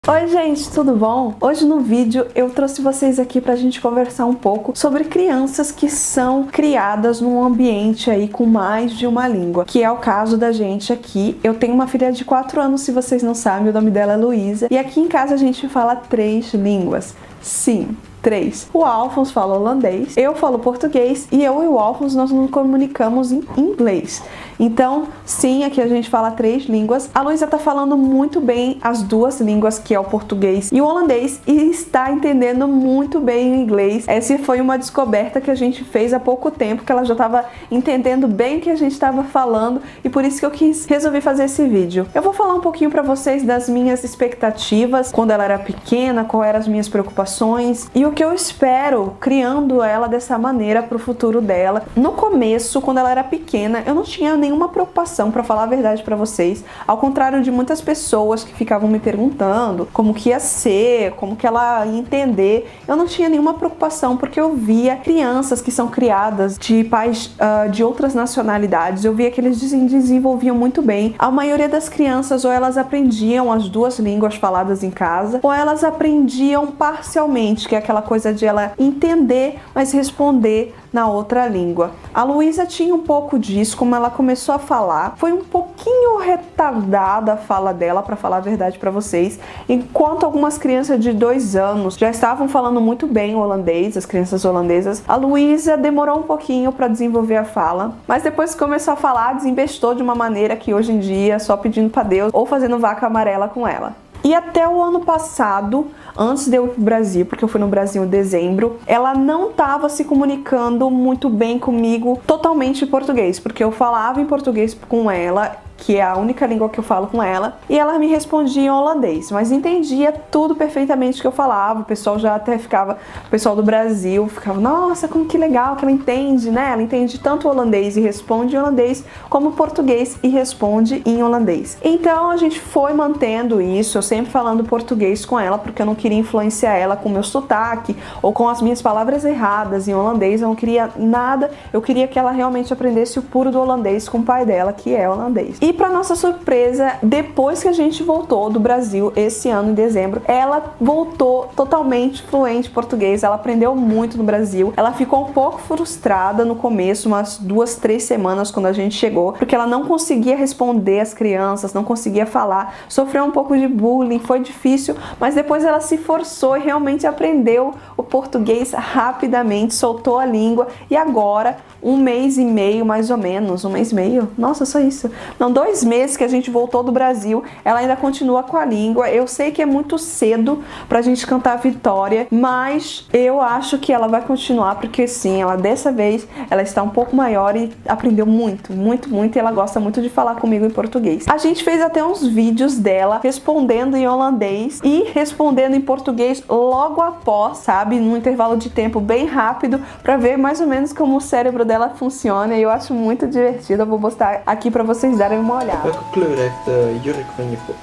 Oi gente, tudo bom? Hoje no vídeo eu trouxe vocês aqui pra gente conversar um pouco sobre crianças que são criadas num ambiente aí com mais de uma língua, que é o caso da gente aqui. Eu tenho uma filha de 4 anos, se vocês não sabem, o nome dela é Luísa, e aqui em casa a gente fala 3 línguas. Sim, 3. O Alphonse fala holandês, eu falo português e eu e o Alphonse nós nos comunicamos em inglês. Então, sim, aqui a gente fala 3 línguas. A Luísa tá falando muito bem as 2 línguas, que é o português e o holandês, e está entendendo muito bem o inglês. Essa foi uma descoberta que a gente fez há pouco tempo, que ela já estava entendendo bem o que a gente estava falando, e por isso que eu resolvi fazer esse vídeo. Eu vou falar um pouquinho para vocês das minhas expectativas quando ela era pequena, quais eram as minhas preocupações e o que eu espero criando ela dessa maneira para o futuro dela. No começo, quando ela era pequena, eu não tinha nenhuma preocupação, para falar a verdade para vocês, ao contrário de muitas pessoas que ficavam me perguntando como que ia ser, como que ela ia entender. Eu não tinha nenhuma preocupação, porque eu via crianças que são criadas de pais de outras nacionalidades, eu via que eles desenvolviam muito bem. A maioria das crianças, ou elas aprendiam as 2 línguas faladas em casa, ou elas aprendiam parcialmente, que é aquela coisa de ela entender, mas responder na outra língua. A Luísa tinha um pouco disso, como ela começou a falar, foi um pouquinho retardada a fala dela, para falar a verdade para vocês, enquanto algumas crianças de 2 anos já estavam falando muito bem o holandês, as crianças holandesas, a Luísa demorou um pouquinho para desenvolver a fala, mas depois que começou a falar, desembestou de uma maneira que hoje em dia só pedindo para Deus ou fazendo vaca amarela com ela. E até o ano passado, antes de eu ir pro Brasil, porque eu fui no Brasil em dezembro, ela não estava se comunicando muito bem comigo totalmente em português, porque eu falava em português com ela, que é a única língua que eu falo com ela, e ela me respondia em holandês, mas entendia tudo perfeitamente que eu falava. O pessoal já até ficava, o pessoal do Brasil ficava, nossa, como que legal que ela entende, né? Ela entende tanto holandês e responde em holandês, como português e responde em holandês. Então a gente foi mantendo isso, eu sempre falando português com ela, porque eu não queria influenciar ela com o meu sotaque, ou com as minhas palavras erradas em holandês. Eu não queria nada, eu queria que ela realmente aprendesse o puro do holandês com o pai dela, que é holandês. E para nossa surpresa, depois que a gente voltou do Brasil esse ano em dezembro, ela voltou totalmente fluente em português. Ela aprendeu muito no Brasil. Ela ficou um pouco frustrada no começo, umas 2, 3 semanas quando a gente chegou, porque ela não conseguia responder às crianças, não conseguia falar, sofreu um pouco de bullying, foi difícil, mas depois ela se forçou e realmente aprendeu o português rapidamente, soltou a língua, e agora, 1 mês e meio mais ou menos, 1 mês e meio, nossa, só isso, não, 2 meses que a gente voltou do Brasil, ela ainda continua com a língua. Eu sei que é muito cedo pra gente cantar a vitória, mas eu acho que ela vai continuar, porque sim, ela dessa vez, ela está um pouco maior e aprendeu muito, muito, muito, e ela gosta muito de falar comigo em português. A gente fez até uns vídeos dela respondendo em holandês e respondendo em português logo após, sabe, num intervalo de tempo bem rápido, pra ver mais ou menos como o cérebro dela funciona, e eu acho muito divertido. Eu vou postar aqui pra vocês darem uma olhada. Welke kleur heeft de jurk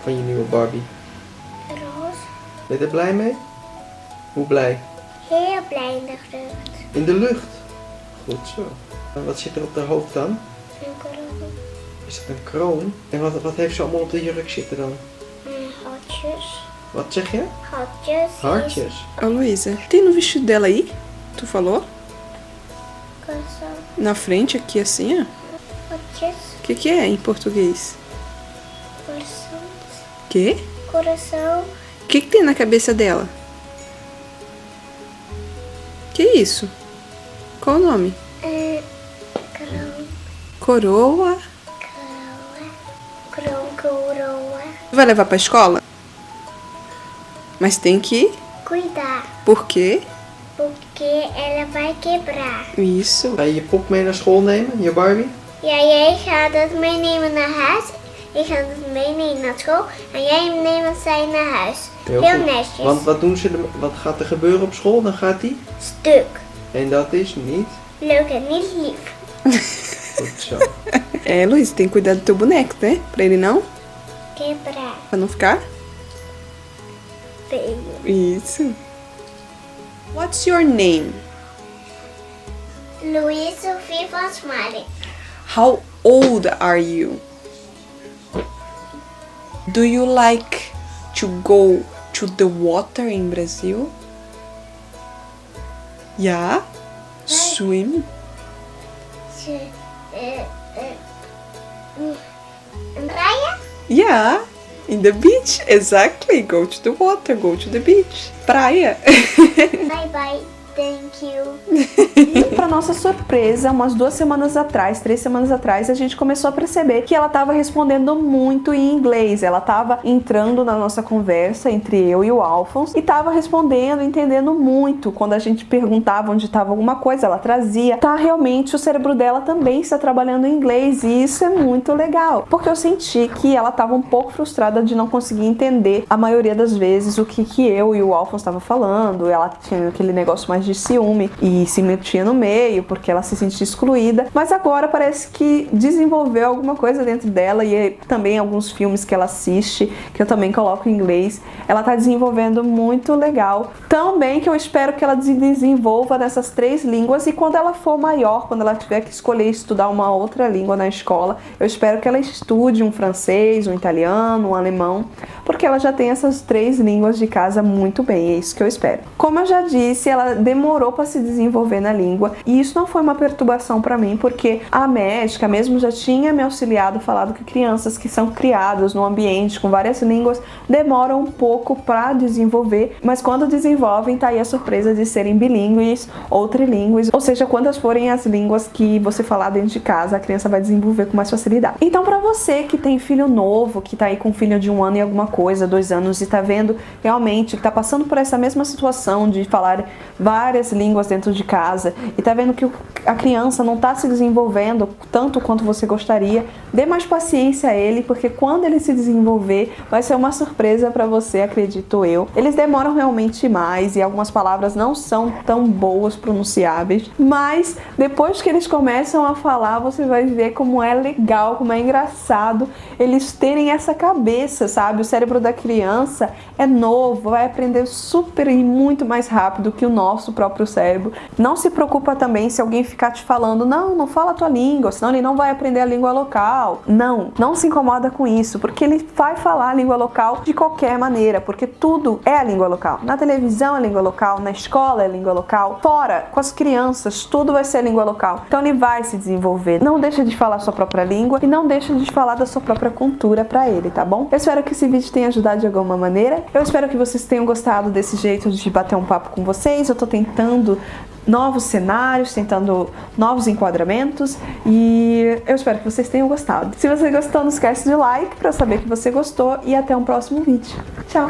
van je nieuwe Barbie? Roze. Ben je er blij mee? Hoe blij? Heel blij in de lucht. In de lucht? Goed zo. En wat zit er op haar hoofd dan? Een kroon. Is dat een kroon? En wat heeft ze allemaal op de jurk zitten dan? Hartjes. Wat zeg je? Hartjes. Hartjes. Ô Luísa, tem no vestido dela aí? Tu falou? Coração. Na frente aqui assim, ó. Hartjes. O que é em português? Coração. Quê? Coração. O que tem na cabeça dela? Que isso? Qual o nome? Kroon. Coroa? Kroon, coroa. Vai levar pra escola? Mas tem que... Cuidar. Por quê? Porque ela vai quebrar. Isso. Ga je je pop mee naar school nemen, je Barbie? Ja, jij gaat het meenemen naar huis. Ik ga het meenemen naar school. En jij neemt zij naar huis. Heel goed. netjes. Want wat gaat er gebeuren op school? Dan gaat hij? Stuk. En dat is niet Leuk en niet lief. goed zo. É, Luiz, tem que cuidar do teu boneco, né? Pra ele não... Quebrar. Pra não ficar... Feio. Isso. What's your name? Luiz Sofia van Smiley. How old are you? Do you like to go to the water em Brasil? Yeah. Swim. Praia? Yeah. In the beach. Exactly. Go to the water. Go to the beach. Praia. Bye bye. Thank you. E para nossa surpresa, umas 2 semanas atrás, 3 semanas atrás, a gente começou a perceber que ela estava respondendo muito em inglês. Ela estava entrando na nossa conversa entre eu e o Alphonse e estava respondendo, entendendo muito. Quando a gente perguntava onde estava alguma coisa, ela trazia. Tá, realmente o cérebro dela também está trabalhando em inglês e isso é muito legal, porque eu senti que ela estava um pouco frustrada de não conseguir entender a maioria das vezes o que eu e o Alphonse estavam falando. Ela tinha aquele negócio mais de ciúme e se metia no meio porque ela se sentia excluída, mas agora parece que desenvolveu alguma coisa dentro dela e também alguns filmes que ela assiste, que eu também coloco em inglês, ela tá desenvolvendo muito legal. Tão bem que eu espero que ela desenvolva nessas 3 línguas e quando ela for maior, quando ela tiver que escolher estudar uma outra língua na escola, eu espero que ela estude um francês, um italiano, um alemão, porque ela já tem essas 3 línguas de casa muito bem, é isso que eu espero. Como eu já disse, ela demorou para se desenvolver na língua e isso não foi uma perturbação para mim, porque a médica mesmo já tinha me auxiliado, falado que crianças que são criadas num ambiente com várias línguas demoram um pouco para desenvolver, mas quando desenvolvem, tá aí a surpresa de serem bilíngues ou trilíngues, ou seja, quantas forem as línguas que você falar dentro de casa, a criança vai desenvolver com mais facilidade. Então, para você que tem filho novo, que tá aí com um filho de 1 ano e alguma coisa, 2 anos e tá vendo realmente que tá passando por essa mesma situação de falar várias línguas dentro de casa e tá vendo que a criança não tá se desenvolvendo tanto quanto você gostaria, dê mais paciência a ele, porque quando ele se desenvolver vai ser uma surpresa para você, acredito eu. Eles demoram realmente mais e algumas palavras não são tão boas pronunciáveis, mas depois que eles começam a falar, você vai ver como é legal, como é engraçado eles terem essa cabeça, sabe? O cérebro da criança é novo, vai aprender super e muito mais rápido que o nosso próprio cérebro. Não se preocupa também se alguém ficar te falando, não fala a tua língua, senão ele não vai aprender a língua local. Não se incomoda com isso, porque ele vai falar a língua local de qualquer maneira, porque tudo é a língua local. Na televisão é a língua local, na escola é a língua local, fora, com as crianças, tudo vai ser a língua local. Então ele vai se desenvolver. Não deixa de falar a sua própria língua e não deixa de falar da sua própria cultura pra ele, tá bom? Eu espero que esse vídeo tenha ajudado de alguma maneira. Eu espero que vocês tenham gostado desse jeito de bater um papo com vocês. Eu tô tentando novos cenários, tentando novos enquadramentos e eu espero que vocês tenham gostado. Se você gostou, não esquece de like para eu saber que você gostou e até um próximo vídeo. Tchau!